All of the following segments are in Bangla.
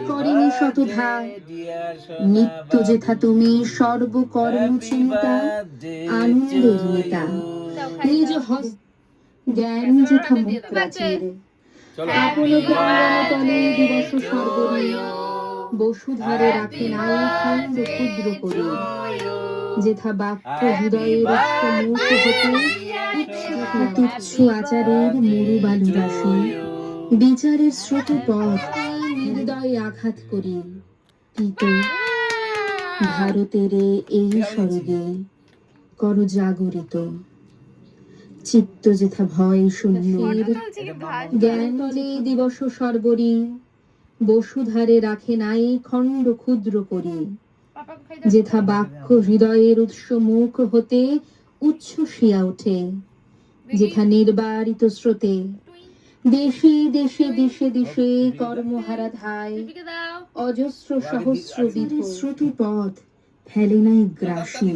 করেনি শতধা নিত্য যেথা তুমি সর্বকর্ম চিন্তা আনন্দের নেতা নিজ জ্ঞান যেথা মুখ প্রাচীর আপন তলে দিবস সর্বরী বসুধারে রাখে নাই খণ্ড ক্ষুদ্র করি যেথা বাক্য হৃদয়ের মুখ হতে তুচ্ছ আচারের মরু বালু রাশি বিচারের স্রোত পথ হৃদয়ে আঘাত করি পিত ভারতের এই স্বর্গে কর জাগরিত চিত্ত যেথা ভয় শূন্যের জ্ঞান তলে দিবস সর্বরী বসুধারে রাখে নাই খণ্ড ক্ষুদ্র করি যেথা বাক্য হৃদয়ের উৎস মুখ হতে উচ্ছ্বসিয়া ওঠে যেথা নির্বারিত স্রোতে দেশে দেশে দেশে দেশে কর্মহারা ধায় অজস্র সহস্র বিধি শ্রুতি পথ ফেলে নাই গ্রাসী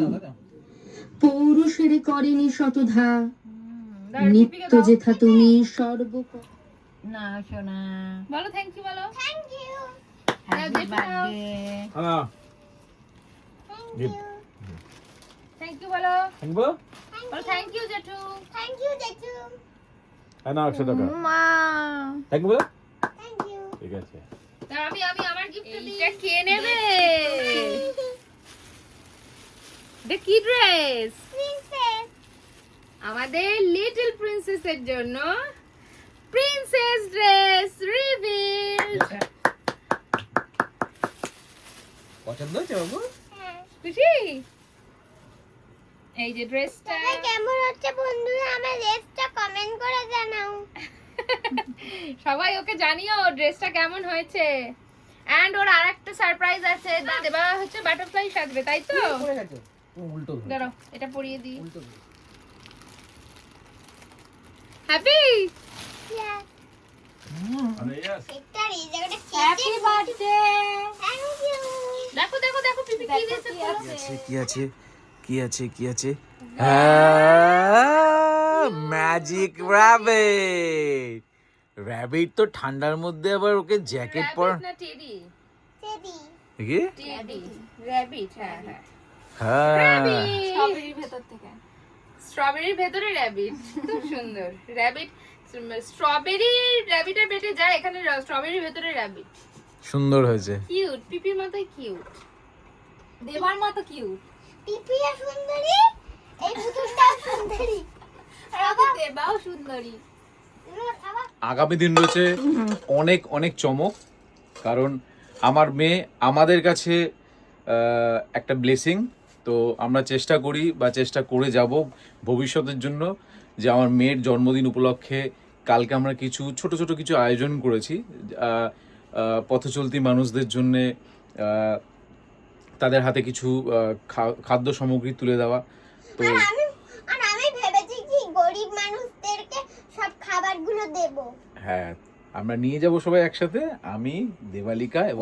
পৌরুষের করেনি শতধা নিত্য যেথা তুমি সর্ব না সোনা বলো থ্যাংক ইউ বলো থ্যাংক ইউ হ্যাপি বার্থডে হ্যাঁ থ্যাংক ইউ বলো থ্যাংক বলো বলো থ্যাংক ইউ জেঠু থ্যাংক ইউ জেঠু হ্যাঁ না 100 টাকা মা থ্যাংক বলো থ্যাংক ইউ ঠিক আছে আমি আমার গিফট দিই এটা কে নেবে এটা কি ড্রেস প্রিন্সেস আমাদের লিটল প্রিন্সেসের জন্য প্রিন্সেস ড্রেস রিভিল পছন্দ হয়েছে বাবু খুশি এই যে ড্রেসটা তবে কেমন হচ্ছে বন্ধুরা আমার ড্রেসটা কমেন্ট করে জানাও সবাই ওকে জানিও ড্রেসটা কেমন হয়েছে এন্ড ওর আরেকটা সারপ্রাইজ আছে দেবা হচ্ছে বাটারফ্লাই সাজবে তাই তো পড়ে গেছে উল্টো দাঁড়াও এটা পরিয়ে দিই হ্যাপি আরে यस এটা এই জায়গাটা হ্যাপি বার্থডে থ্যাংক ইউ দেখো দেখো দেখো পিপি কি দিয়েছে কি আছে হ্যাঁ ম্যাজিক র‍্যাবিট র‍্যাবিট তো ঠান্ডার মধ্যে আবার ওকে জ্যাকেট পর না টেডি টেডি কি টেডি র‍্যাবিট হ্যাঁ হ্যাঁ স্ট্রবেরির ভেতর থেকে স্ট্রবেরির ভেতরে র‍্যাবিট খুব সুন্দর র‍্যাবিট স্ট্রবেরি র‍্যাবিটের পেটে যায় এখানে স্ট্রবেরির ভেতরে র‍্যাবিট সুন্দর হয়েছে কিউট পিপির মতোই কিউট দেবার মতো কিউট পিপিয়া সুন্দরী এই পুতুলটা সুন্দরী আর দেবাও সুন্দরী আগামী দিন রয়েছে অনেক অনেক চমক কারণ আমার মেয়ে আমাদের কাছে একটা ব্লেসিং তো আমরা চেষ্টা করি বা চেষ্টা করে যাব ভবিষ্যতের জন্য যে আমার মেয়ের জন্মদিন উপলক্ষে কালকে আমরা কিছু ছোট ছোট কিছু আয়োজন করেছি পথচলতি মানুষদের জন্য তাদের হাতে কিছু খাদ্য সামগ্রী তুলে দেওয়া তো আমি ভেবেছি কি গরিব মানুষদেরকে সব খাবারগুলো দেব হ্যাঁ আমরা নিয়ে যাব সবাই একসাথে আমি দেবালিকা এবং